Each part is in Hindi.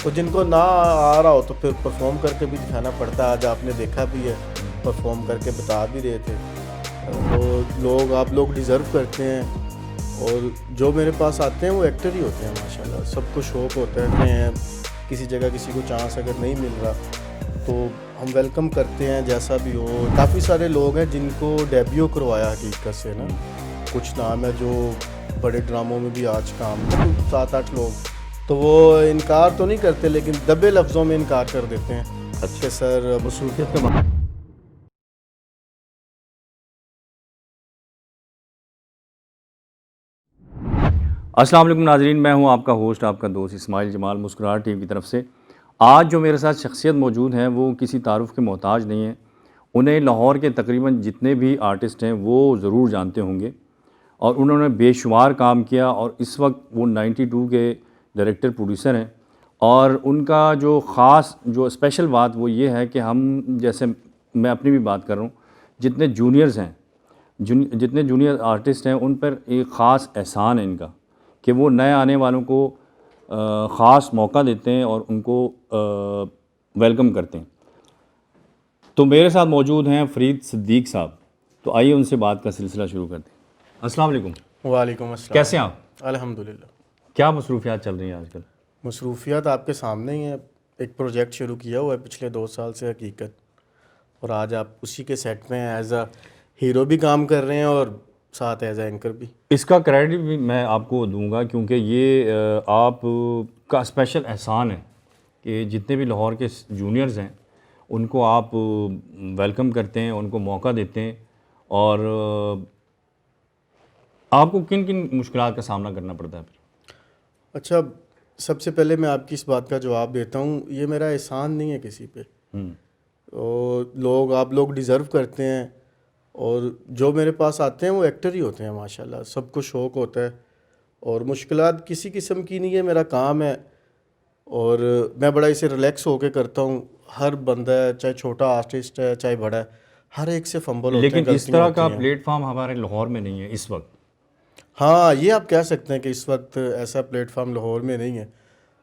तो जिनको ना आ रहा हो तो फिर परफॉर्म करके भी दिखाना पड़ता है। आज आपने देखा भी है, परफॉर्म करके बता भी रहे थे। तो आप लोग डिज़र्व करते हैं, और जो मेरे पास आते हैं वो एक्टर ही होते हैं माशाल्लाह। सबको शौक़ होता है, किसी जगह किसी को चांस अगर नहीं मिल रहा तो हम वेलकम करते हैं जैसा भी हो। काफ़ी सारे लोग हैं जिनको डेब्यू करवाया हकीकत से ना, कुछ नाम है जो बड़े ड्रामों में भी आज काम 7-8 लोग, तो वो इनकार तो नहीं करते लेकिन दबे लफ्ज़ों में इनकार कर देते हैं। अच्छा सर मसरूफियत का अस्सलाम वालेकुम नाज़रीन, मैं हूं आपका होस्ट, आपका दोस्त इस्माइल जमाल मुस्कुराहट टीवी की तरफ से। आज जो मेरे साथ शख्सियत मौजूद हैं वो किसी तारुफ़ के मोहताज नहीं हैं। उन्हें लाहौर के तकरीबन जितने भी आर्टिस्ट हैं वो ज़रूर जानते होंगे और उन्होंने बेशुमार काम किया और इस वक्त वो 92 के डायरेक्टर प्रोड्यूसर हैं। और उनका जो ख़ास जो स्पेशल बात वो ये है कि हम जैसे मैं अपनी भी बात कर रहा हूँ, जितने जूनियर्स हैं जितने जूनियर आर्टिस्ट हैं उन पर एक ख़ास एहसान है इनका कि वो नए आने वालों को ख़ास मौका देते हैं और उनको वेलकम करते हैं। तो मेरे साथ मौजूद हैं फ़रीद सिद्दीक़ साहब। तो आइए उनसे बात का सिलसिला शुरू करते हैं। अस्सलाम वालेकुम। वालेकुम अस्सलाम। कैसे हैं आप? अल्हम्दुलिल्लाह। क्या मसरूफ़ियात चल रही हैं आजकल? मसरूफियात आपके सामने ही है। एक प्रोजेक्ट शुरू किया हुआ है पिछले 2 साल से हकीकत, और आज आप उसी के सेट में एज अ हीरो भी काम कर रहे हैं और साथ एज अ एंकर भी। इसका क्रेडिट भी मैं आपको दूंगा क्योंकि ये आप का स्पेशल एहसान है कि जितने भी लाहौर के जूनियर्स हैं उनको आप वेलकम करते हैं, उनको मौका देते हैं। और आपको किन किन मुश्किलात का सामना करना पड़ता है फिर? अच्छा, सबसे पहले मैं आपकी इस बात का जवाब देता हूँ, ये मेरा एहसान नहीं है किसी पे। और आप लोग डिज़र्व करते हैं, और जो मेरे पास आते हैं वो एक्टर ही होते हैं माशाल्लाह। सबको शौक़ होता है, और मुश्किलात किसी किस्म की नहीं है, मेरा काम है और मैं बड़ा इसे रिलैक्स होके करता हूँ। हर बंदा है, चाहे छोटा आर्टिस्ट है चाहे बड़ा है, हर एक से फंबल होते हैं, लेकिन इस गलतियाँ तरह होती का हैं। प्लेटफॉर्म हमारे लाहौर में नहीं है इस वक्त। हाँ, ये आप कह सकते हैं कि इस वक्त ऐसा प्लेटफॉर्म लाहौर में नहीं है।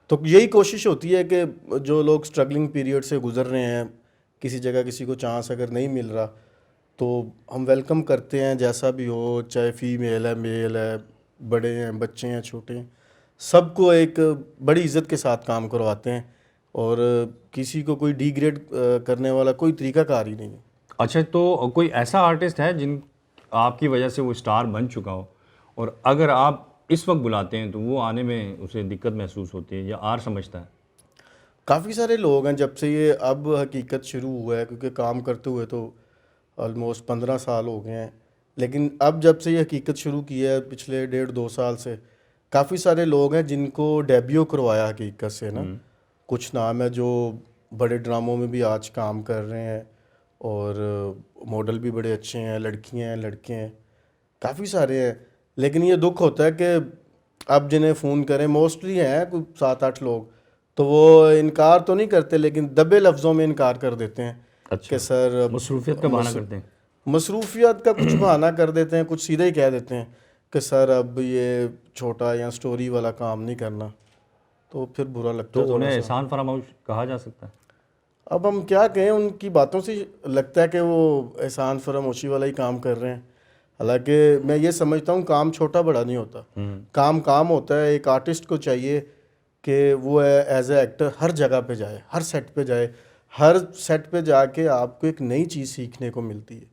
तो यही कोशिश होती है कि जो लोग स्ट्रगलिंग पीरियड से गुज़र रहे हैं, किसी जगह किसी को चांस अगर नहीं मिल रहा तो हम वेलकम करते हैं जैसा भी हो, चाहे फीमेल है मेल है, बड़े हैं बच्चे हैं छोटे हैं, सबको एक बड़ी इज़्ज़त के साथ काम करवाते हैं, और किसी को कोई डिग्रेड करने वाला कोई तरीकाकार ही नहीं है। अच्छा, तो कोई ऐसा आर्टिस्ट है जिन आपकी वजह से वो स्टार बन चुका हो और अगर आप इस वक्त बुलाते हैं तो वो आने में उसे दिक्कत महसूस होती है या आर समझता है? काफ़ी सारे लोग हैं जब से ये अब हकीकत शुरू हुआ है, क्योंकि काम करते हुए तो ऑलमोस्ट 15 साल हो गए हैं, लेकिन अब जब से ये हकीकत शुरू की है पिछले 1.5-2 साल से, काफ़ी सारे लोग हैं जिनको डेब्यू करवाया हकीकत से ना। कुछ नाम है जो बड़े ड्रामों में भी आज काम कर रहे हैं, और मॉडल भी बड़े अच्छे हैं, लड़कियां हैं लड़के हैं, काफ़ी सारे हैं। लेकिन ये दुख होता है कि अब जिन्हें फ़ोन करें, मोस्टली हैं कोई 7-8 लोग, तो वो इनकार तो नहीं करते लेकिन दबे लफ्ज़ों में इनकार कर देते हैं कि अच्छा, सर मसरूफियत का बहाना करते हैं। मसरूफियत का कुछ बहाना कर देते हैं, कुछ सीधे ही कह देते हैं कि सर अब ये छोटा या स्टोरी वाला काम नहीं करना, तो फिर बुरा लगता तो है थोड़ा उन्हें सा। एहसान फरामोश कहा जा सकता है? अब हम क्या कहें, उनकी बातों से लगता है कि वो एहसान फरामोशी वाला ही काम कर रहे हैं। हालांकि मैं ये समझता हूँ काम छोटा बड़ा नहीं होता, काम काम होता है। एक आर्टिस्ट को चाहिए कि वो एज ए एक्टर हर जगह पे जाए, हर सेट पे जाए, हर सेट पे जाके आपको एक नई चीज़ सीखने को मिलती है।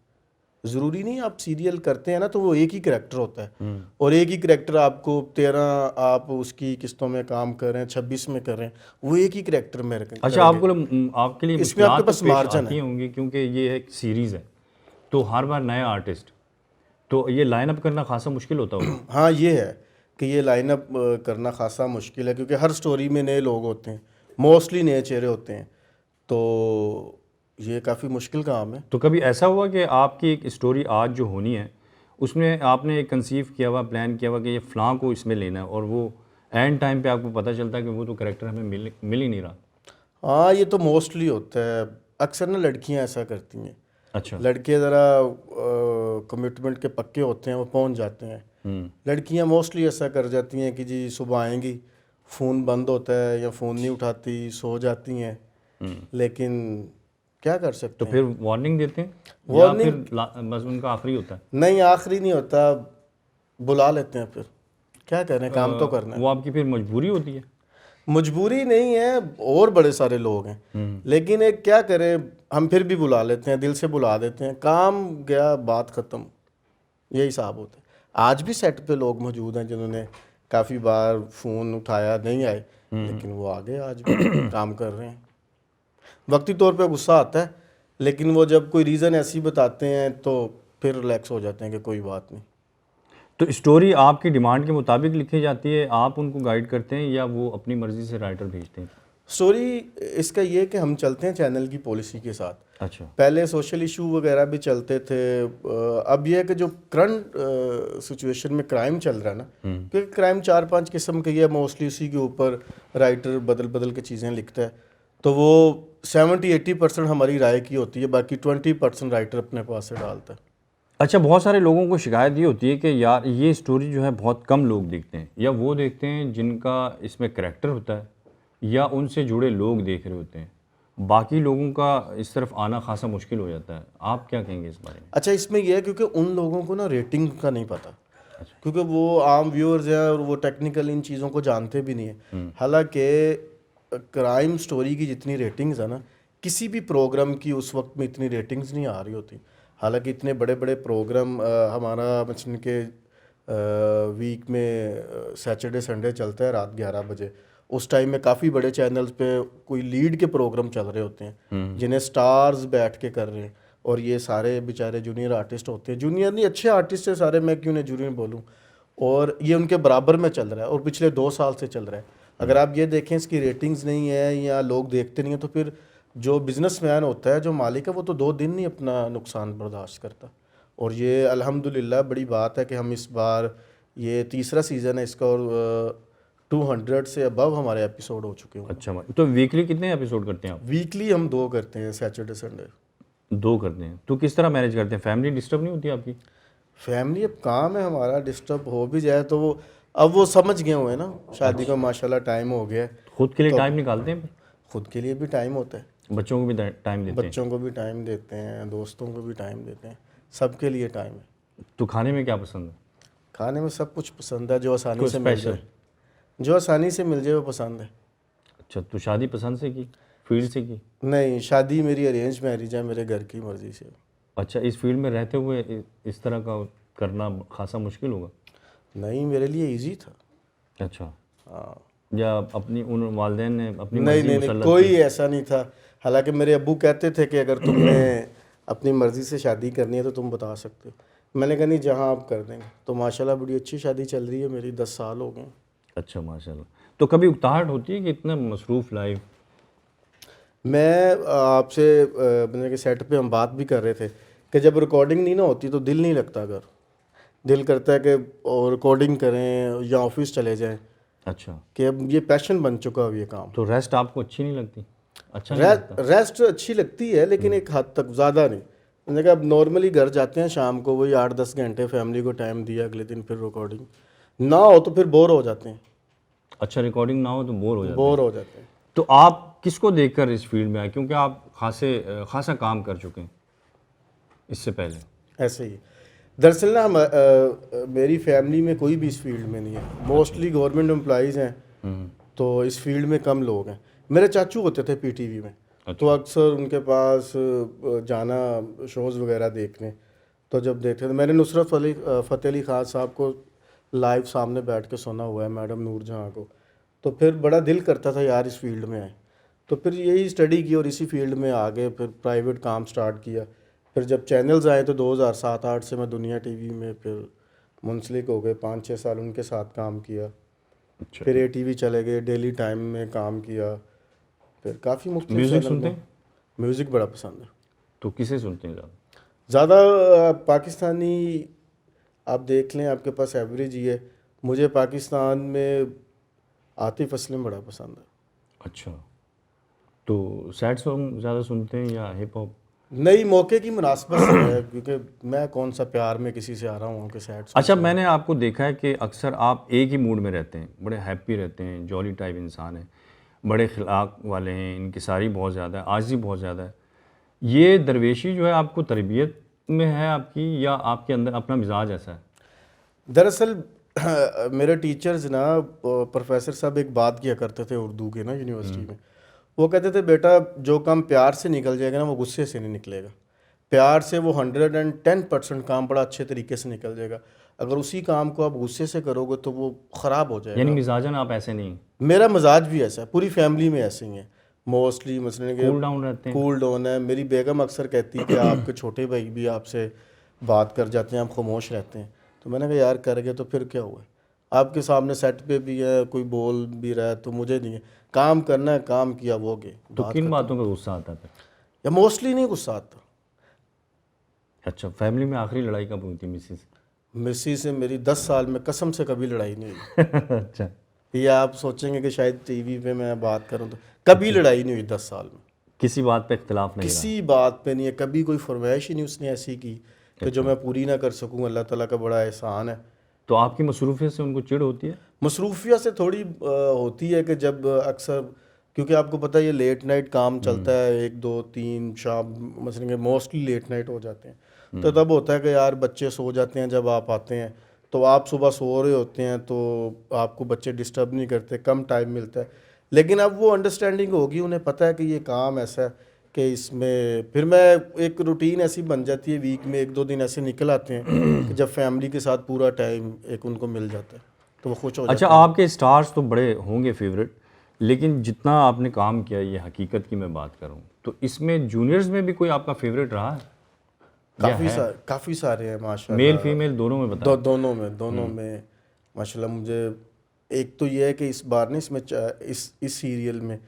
ज़रूरी नहीं आप सीरियल करते हैं ना तो वो एक ही करैक्टर होता है, और एक ही करैक्टर आपको 13 आप उसकी किस्तों में काम कर रहे हैं, 26 में कर रहे हैं, वो एक ही करैक्टर में अच्छा, करेंगे। आपके लिए इसमें आपके मुश्किलात तो पास पेश मार्जिन आती है। होंगी क्योंकि ये एक सीरीज़ है तो हर बार नया आर्टिस्ट, तो ये लाइन अप करना खासा मुश्किल होता होगा। हाँ, ये है कि ये लाइनअप करना खासा मुश्किल है, क्योंकि हर स्टोरी में नए लोग होते हैं, मोस्टली नए चेहरे होते हैं, तो ये काफ़ी मुश्किल काम है। तो कभी ऐसा हुआ कि आपकी एक स्टोरी आज जो होनी है उसमें आपने एक कंसीव किया हुआ, प्लान किया हुआ कि ये फ़लाँ को इसमें लेना है और वो एंड टाइम पे आपको पता चलता है कि वो तो कैरेक्टर हमें मिल ही नहीं रहा? हाँ, ये तो मोस्टली होता है। अक्सर ना लड़कियां ऐसा करती हैं। अच्छा। लड़के ज़रा कमिटमेंट के पक्के होते हैं, वो पहुंच जाते हैं। लड़कियां मोस्टली ऐसा कर जाती हैं कि जी सुबह आएंगी फ़ोन बंद होता है या फ़ोन नहीं उठाती, सो जाती हैं, लेकिन क्या कर सकते तो हैं। फिर वार्निंग देते हैं या वार्निंग फिर बस उनका आखिरी होता है? नहीं, आखिरी नहीं होता, बुला लेते हैं फिर, क्या करें, काम तो करना वो है। आपकी फिर मजबूरी होती है? मजबूरी नहीं है, और बड़े सारे लोग हैं, लेकिन एक क्या करें, हम फिर भी बुला लेते हैं, दिल से बुला देते हैं, काम गया, बात ख़त्म, यही हिसाब होता है। आज भी सेट पे लोग मौजूद हैं जिन्होंने काफ़ी बार फ़ोन उठाया, नहीं आए, लेकिन वो आ गए, आज भी काम कर रहे हैं। वक्ती तौर पे गुस्सा आता है, लेकिन वो जब कोई रीज़न ऐसी बताते हैं तो फिर रिलैक्स हो जाते हैं कि कोई बात नहीं। तो स्टोरी आपकी डिमांड के मुताबिक लिखी जाती है, आप उनको गाइड करते हैं या वो अपनी मर्ज़ी से राइटर भेजते हैं? स्टोरी इसका ये कि हम चलते हैं चैनल की पॉलिसी के साथ। अच्छा। पहले सोशल इशू वगैरह भी चलते थे, अब यह है कि जो करंट सिचुएशन में क्राइम चल रहा है ना, क्योंकि क्राइम 4-5 किस्म के है, मोस्टली उसी के ऊपर राइटर बदल बदल के चीज़ें लिखता है, तो वो 70-80% हमारी राय की होती है, बाकी 20% राइटर अपने पास से डालता है। अच्छा, बहुत सारे लोगों को शिकायत ये होती है कि यार ये स्टोरी जो है बहुत कम लोग देखते हैं, या वो देखते हैं जिनका इसमें करैक्टर होता है या उनसे जुड़े लोग देख रहे होते हैं, बाकी लोगों का इस तरफ आना खासा मुश्किल हो जाता है। आप क्या कहेंगे इस बारे में? अच्छा, इसमें यह है क्योंकि उन लोगों को ना रेटिंग का नहीं पता, क्योंकि वो आम व्यूअर्स हैं और वो टेक्निकल इन चीज़ों को जानते भी नहीं है। हालांकि क्राइम स्टोरी की जितनी रेटिंग्स है ना, किसी भी प्रोग्राम की उस वक्त में इतनी रेटिंग्स नहीं आ रही होती। हालांकि इतने बड़े बड़े प्रोग्राम हमारा मसलन के वीक में सैटरडे संडे चलता है रात 11 बजे, उस टाइम में काफ़ी बड़े चैनल्स पे कोई लीड के प्रोग्राम चल रहे होते हैं जिन्हें स्टार्स बैठ के कर रहे हैं, और ये सारे बेचारे जूनियर आर्टिस्ट होते हैं, जूनियर नहीं, अच्छे आर्टिस्ट हैं सारे, मैं क्यों नहीं जूनियर बोलूँ, और ये उनके बराबर में चल रहा है और पिछले 2 साल से चल रहा है। अगर आप ये देखें इसकी रेटिंग्स नहीं है या लोग देखते नहीं हैं, तो फिर जो बिजनेसमैन होता है, जो मालिक है, वो तो 2 दिन नहीं अपना नुकसान बर्दाश्त करता। और ये अल्हम्दुलिल्लाह बड़ी बात है कि हम इस बार, ये तीसरा सीज़न है इसका, और 200 से अबव हमारे एपिसोड हो चुके हैं। अच्छा भाई, तो वीकली कितने एपिसोड करते हैं आप? वीकली हम 2 करते हैं, सैटरडे संडे। 2 करते हैं, तो किस तरह मैनेज करते हैं? फैमिली डिस्टर्ब नहीं होती आपकी? फैमिली, अब काम है हमारा, डिस्टर्ब हो भी जाए तो वो, अब वो समझ गए हुए हैं ना, शादी का माशाल्लाह टाइम हो गया है, खुद के लिए तो टाइम निकालते हैं? खुद के लिए भी टाइम होता है, बच्चों को भी टाइम देते हैं? बच्चों को भी टाइम देते हैं, दोस्तों को भी टाइम देते हैं, सबके लिए टाइम है। तो खाने में क्या पसंद है? खाने में सब कुछ पसंद है, जो आसानी कोई से मिल स्पेशल? जाए, जो आसानी से मिल जाए वो पसंद है। अच्छा, तो शादी पसंद से की, फील्ड से की? नहीं, शादी मेरी अरेंज मैरिज है, मेरे घर की मर्ज़ी से। अच्छा, इस फील्ड में रहते हुए इस तरह का करना खासा मुश्किल होगा? नहीं, मेरे लिए इजी था। अच्छा, हाँ, या अपनी उन वालिदैन ने अपनी नहीं मर्जी नहीं नहीं, मुसल्लत कोई की? ऐसा नहीं था। हालांकि मेरे अब्बू कहते थे कि अगर तुमने अपनी मर्ज़ी से शादी करनी है तो तुम बता सकते हो। मैंने कहा नहीं, जहाँ आप कर देंगे। तो माशाल्लाह बड़ी अच्छी शादी चल रही है मेरी, 10 साल हो गए। अच्छा, माशाल्लाह। तो कभी उकताहट होती है कि इतना मसरूफ़ लाइफ? मैं आपसे मतलब कि सेट पे हम बात भी कर रहे थे कि जब रिकॉर्डिंग नहीं ना होती तो दिल नहीं लगता घर, दिल करता है कि और रिकॉर्डिंग करें या ऑफिस चले जाएं, अच्छा, कि अब ये पैशन बन चुका है ये काम। तो रेस्ट आपको अच्छी नहीं लगती? अच्छा नहीं लगता? रेस्ट अच्छी लगती है, लेकिन एक हद तक, ज़्यादा नहीं। मैंने कहा अब नॉर्मली घर जाते हैं शाम को, वही 8-10 घंटे फैमिली को टाइम दिया, अगले दिन फिर रिकॉर्डिंग, ना हो तो फिर बोर हो जाते हैं, अच्छा, रिकॉर्डिंग ना हो तो बोर हो जाते हैं? बोर हो जाते हैं। तो आप किसको देखकर इस फील्ड में आए, क्योंकि आप खासा काम कर चुके हैं इससे पहले? ऐसे ही दरअसल ना, मेरी फैमिली में कोई भी इस फील्ड में नहीं है, मोस्टली गवर्नमेंट एम्प्लॉइज़ हैं, तो इस फील्ड में कम लोग हैं। मेरे चाचू होते थे पीटीवी में, तो अक्सर उनके पास जाना शोज़ वगैरह देखने, तो जब देखते थे, मैंने नुसरत फ़तेह अली ख़ान साहब को लाइव सामने बैठ के सुना हुआ है, मैडम नूर जहाँ को, तो फिर बड़ा दिल करता था यार इस फील्ड में आए। तो फिर यही स्टडी की और इसी फील्ड में आ गए, फिर प्राइवेट काम स्टार्ट किया। फिर जब चैनल्स आए तो 2007-8 से मैं दुनिया टीवी में फिर मुंसलिक हो गए, 5-6 साल उनके साथ काम किया। अच्छा, फिर ATV चले गए, डेली टाइम में काम किया, फिर काफ़ी मुख्तलिफ म्यूज़िक चैनल सुनते में। हैं? म्यूज़िक बड़ा पसंद है। तो किसे सुनते हैं ज़्यादा? ज़्यादा पाकिस्तानी आप देख लें, आपके पास एवरेज ही है। मुझे पाकिस्तान में आतिफ असलम बड़ा पसंद है। अच्छा, तो सैड सॉन्ग ज़्यादा सुनते हैं या हिप हॉप? नई मौके की मुनासबत से है, क्योंकि मैं कौन सा प्यार में किसी से आ रहा हूँ कि सैड अच्छा, मैंने आपको देखा है कि अक्सर आप एक ही मूड में रहते हैं, बड़े हैप्पी रहते हैं, जॉली टाइप इंसान हैं, बड़े खिलाक वाले हैं, इनकिसारी बहुत ज़्यादा है, आजिज़ी बहुत ज़्यादा है। ये दरवेशी जो है आपको तरबियत में है आपकी, या आपके अंदर अपना मिजाज ऐसा है? दरअसल मेरे टीचर्स ना, प्रोफेसर साहब एक बात किया करते थे उर्दू के ना यूनिवर्सिटी में। वो कहते थे बेटा जो काम प्यार से निकल जाएगा ना वो गुस्से से नहीं निकलेगा। प्यार से वो 110% काम बड़ा अच्छे तरीके से निकल जाएगा। अगर उसी काम को आप गुस्से से करोगे तो वो ख़राब हो यानी जाएगा। मिजाजन आप ऐसे नहीं, मेरा मजाज भी ऐसा है, पूरी फैमिली में ऐसे ही है मोस्टली। मसलन कि कूल डाउन रहते हैं? कूल डाउन है। मेरी बेगम अक्सर कहती है कि आपके छोटे भाई भी आपसे बात कर जाते हैं, आप खामोश रहते हैं। तो मैंने कहा यार कर गए तो फिर क्या हुआ, आपके सामने सेट पे भी है, कोई बोल भी रहा है तो मुझे नहीं है, काम करना है, काम किया वो गए। तो किन बातों का गुस्सा आता है फिर? या मोस्टली नहीं गुस्सा आता। अच्छा, फैमिली में आखिरी लड़ाई कब हुई थी मिसेस से? मिस्सी से मेरी 10 साल में कसम से कभी लड़ाई नहीं हुई। अच्छा, ये आप सोचेंगे कि शायद टीवी पे मैं बात करूं तो कभी लड़ाई नहीं हुई 10 साल में। किसी बात पे इख्तिलाफ नहीं रहा? किसी बात पे नहीं है, कभी कोई फरमाइश ही नहीं उसने ऐसी की कि जो मैं पूरी ना कर सकूं। अल्लाह ताला का बड़ा एहसान है। तो आपकी मसरूफियत से उनको चिढ़ होती है? मसरूफिया से थोड़ी होती है कि जब अक्सर, क्योंकि आपको पता है ये लेट नाइट काम चलता है, 1 2 3 शाम मसलन के मोस्टली लेट नाइट हो जाते हैं। तो तब होता है कि यार बच्चे सो जाते हैं जब आप आते हैं, तो आप सुबह सो रहे होते हैं तो आपको बच्चे डिस्टर्ब नहीं करते, कम टाइम मिलता है। लेकिन अब वो अंडरस्टैंडिंग होगी, उन्हें पता है कि ये काम ऐसा है कि इसमें फिर मैं एक रूटीन ऐसी बन जाती है, वीक में 1 2 दिन ऐसे निकल आते हैं कि जब फैमिली के साथ पूरा टाइम एक उनको मिल जाता है तो वो खुश हो अच्छा, जाते हैं। आपके स्टार्स तो बड़े होंगे फेवरेट, लेकिन जितना आपने काम किया, ये हकीकत की मैं बात करूं, तो इसमें जूनियर्स में भी कोई आपका फेवरेट रहा है? काफ़ी सारे हैं माशाल्लाह। मेल फीमेल दोनों में बताएं। दोनों में माशाल्लाह। मुझे एक तो ये है कि इस बार ना इसमें इस सीरियल में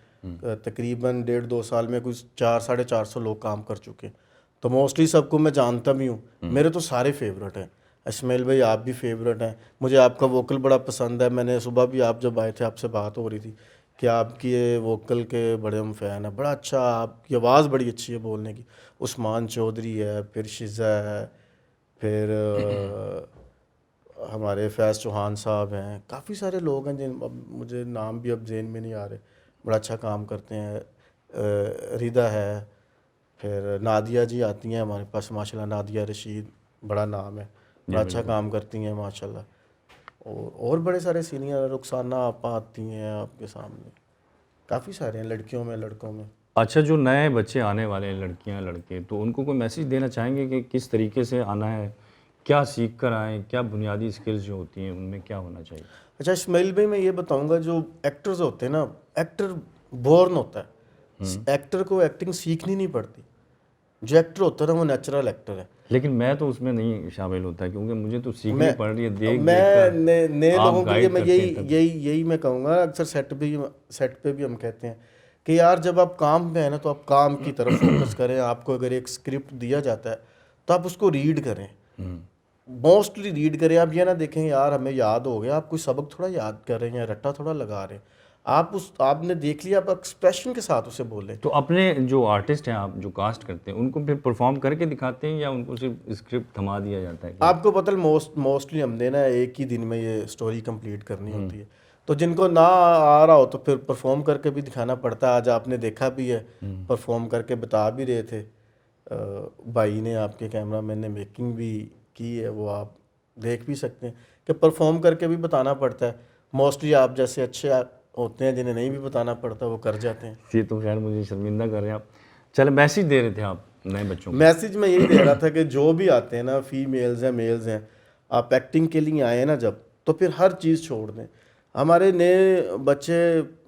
तकरीबन 1.5 2 साल में कुछ 400-450 लोग काम कर चुके हैं। तो मोस्टली सबको मैं जानता भी हूँ। मेरे तो सारे फेवरेट हैं। इस्माइल भाई आप भी फेवरेट हैं। मुझे आपका वोकल बड़ा पसंद है। मैंने सुबह भी आप जब आए थे आपसे बात हो रही थी कि आपकी ये वोकल के बड़े हम फ़ैन हैं। बड़ा अच्छा, आपकी आवाज़ बड़ी अच्छी है बोलने की। उस्मान चौधरी है, फिर शिज़ा है, फिर हमारे फैज़ चौहान साहब हैं। काफ़ी सारे लोग हैं जिन अब मुझे नाम भी अब जेहन में नहीं आ रहे, बड़ा अच्छा काम करते हैं। रिदा है, फिर नादिया जी आती हैं हमारे पास माशाल्लाह, नादिया रशीद, बड़ा नाम है, बड़ा अच्छा काम करती हैं माशाल्लाह। और बड़े सारे सीनियर, रुखसाना आपा आती हैं आपके सामने। काफ़ी सारे हैं लड़कियों में लड़कों में। अच्छा, जो नए बच्चे आने वाले हैं, लड़कियां लड़के, तो उनको कोई मैसेज देना चाहेंगे कि किस तरीके से आना है, क्या सीख कर आएँ, क्या बुनियादी स्किल्स जो होती हैं उनमें क्या होना चाहिए? अच्छा इस्माइल भाई, मैं ये बताऊंगा, जो एक्टर्स होते हैं ना, एक्टर बॉर्न होता है। एक्टर को एक्टिंग सीखनी नहीं पड़ती। जो एक्टर होता है ना वो नेचुरल एक्टर है। लेकिन मैं तो उसमें नहीं शामिल होता, क्योंकि मुझे तो सीखनी मैं पड़ रही है, देख मैं देख नए कर आप लोगों के लिए गाइड मैं करते हैं तब। यही मैं कहूँगा। अक्सर सेट पे भी हम कहते हैं कि यार जब आप काम में है ना तो आप काम की तरफ फोकस करें। आपको अगर एक स्क्रिप्ट दिया जाता है तो आप उसको रीड करें, मोस्टली रीड करें। आप ये ना देखें यार हमें याद हो गया, आप कोई सबक थोड़ा याद कर रहे हैं या रट्टा थोड़ा लगा रहे हैं। आपने देख लिया, आप एक्सप्रेशन के साथ उसे बोलें। तो अपने जो आर्टिस्ट हैं, आप जो कास्ट करते हैं, उनको फिर परफॉर्म करके दिखाते हैं या उनको सिर्फ स्क्रिप्ट थमा दिया जाता है कि? आपको पता है मोस्टली हमने ना एक ही दिन में ये स्टोरी कंप्लीट करनी होती है। तो जिनको ना आ रहा हो तो फिर परफॉर्म करके भी दिखाना पड़ता है। आज आपने देखा भी है, परफॉर्म करके बता भी रहे थे भाई ने, आपके कैमरामैन ने मेकिंग भी की है, वो आप देख भी सकते हैं कि परफॉर्म करके भी बताना पड़ता है। मोस्टली आप जैसे अच्छे होते हैं जिन्हें नहीं भी बताना पड़ता वो कर जाते हैं। ये तो खैर मुझे शर्मिंदा कर रहे हैं आप। चलो, मैसेज दे रहे थे आप नए बच्चों को? मैसेज मैं यही दे रहा था कि जो भी आते हैं ना, फीमेल्स हैं मेल्स हैं, आप एक्टिंग के लिए आए ना जब, तो फिर हर चीज़ छोड़ दें। हमारे नए बच्चे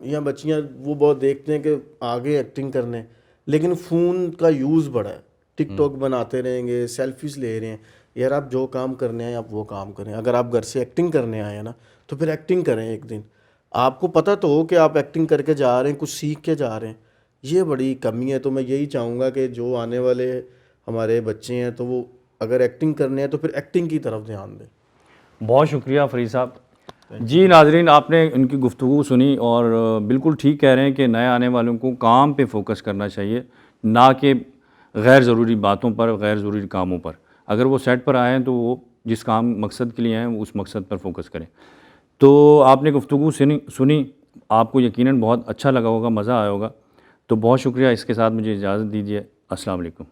या बच्चियां वो बहुत देखते हैं कि आगे एक्टिंग करने, लेकिन फ़ोन का यूज़ बड़ा है। टिकटॉक बनाते रहेंगे, सेल्फीज़ ले रहे हैं। यार आप जो काम करने आए आप वो काम करें। अगर आप घर से एक्टिंग करने आए हैं ना तो फिर एक्टिंग करें एक दिन। आपको पता तो हो कि आप एक्टिंग करके जा रहे हैं, कुछ सीख के जा रहे हैं। ये बड़ी कमी है। तो मैं यही चाहूँगा कि जो आने वाले हमारे बच्चे हैं तो वो अगर एक्टिंग करने हैं तो फिर एक्टिंग की तरफ ध्यान दें। बहुत शुक्रिया फरीद साहब। जी नाजरीन, आपने इनकी गुफ्तगू सुनी और बिल्कुल ठीक कह रहे हैं कि नए आने वालों को काम पे फोकस करना चाहिए, ना कि गैर ज़रूरी बातों पर, गैर ज़रूरी कामों पर। अगर वो सेट पर आए हैं तो वो जिस काम मकसद के लिए आए हैं उस मकसद पर फोकस करें। तो आपने गुफ्तगू सुनी, आपको यकीनन बहुत अच्छा लगा होगा, मज़ा आया होगा। तो बहुत शुक्रिया, इसके साथ मुझे इजाज़त दीजिए। अस्सलाम वालेकुम।